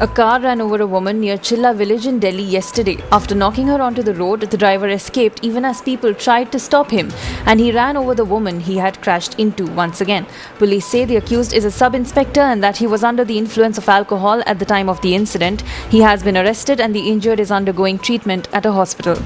A car ran over a woman near Chilla village in Delhi yesterday. After knocking her onto the road, the driver escaped even as people tried to stop him, and he ran over the woman he had crashed into once again. Police say the accused is a sub-inspector and that he was under the influence of alcohol at the time of the incident. He has been arrested and the injured is undergoing treatment at a hospital.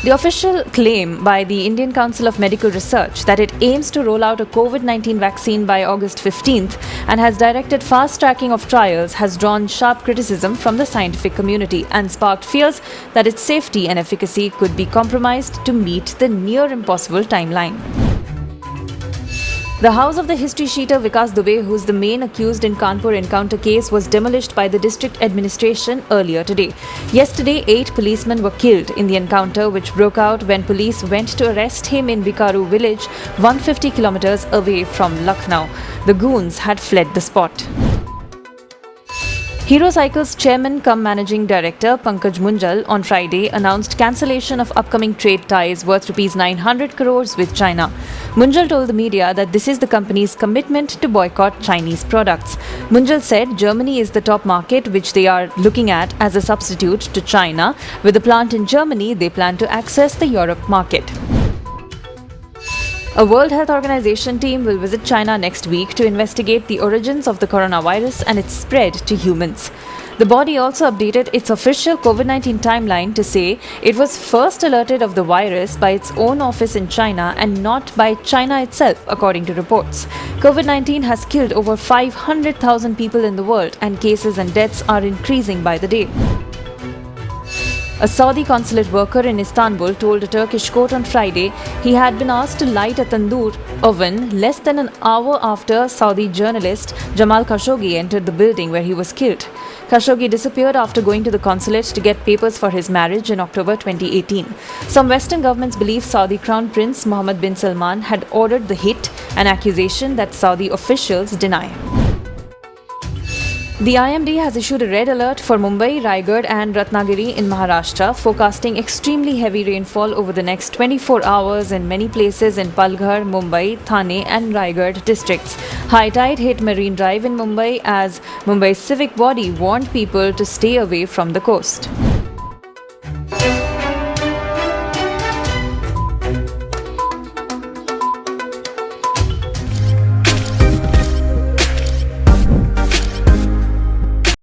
The official claim by the Indian Council of Medical Research that it aims to roll out a COVID-19 vaccine by August 15th and has directed fast-tracking of trials has drawn sharp criticism from the scientific community and sparked fears that its safety and efficacy could be compromised to meet the near-impossible timeline. The house of the history sheeter Vikas Dubey, who is the main accused in Kanpur encounter case, was demolished by the district administration earlier today. Yesterday, 8 policemen were killed in the encounter, which broke out when police went to arrest him in Bikaru village, 150 kilometers away from Lucknow. The goons had fled the spot. Hero Cycles chairman cum managing director Pankaj Munjal on Friday announced cancellation of upcoming trade ties worth Rs 900 crores with China. Munjal told the media that this is the company's commitment to boycott Chinese products. Munjal said Germany is the top market which they are looking at as a substitute to China. With a plant in Germany, they plan to access the Europe market. A World Health Organization team will visit China next week to investigate the origins of the coronavirus and its spread to humans. The body also updated its official COVID-19 timeline to say it was first alerted of the virus by its own office in China and not by China itself, according to reports. COVID-19 has killed over 500,000 people in the world, and cases and deaths are increasing by the day. A Saudi consulate worker in Istanbul told a Turkish court on Friday he had been asked to light a tandoor oven less than an hour after Saudi journalist Jamal Khashoggi entered the building where he was killed. Khashoggi disappeared after going to the consulate to get papers for his marriage in October 2018. Some Western governments believe Saudi Crown Prince Mohammed bin Salman had ordered the hit, an accusation that Saudi officials deny. The IMD has issued a red alert for Mumbai, Raigad and Ratnagiri in Maharashtra, forecasting extremely heavy rainfall over the next 24 hours in many places in Palghar, Mumbai, Thane and Raigad districts. High tide hit Marine Drive in Mumbai as Mumbai's civic body warned people to stay away from the coast.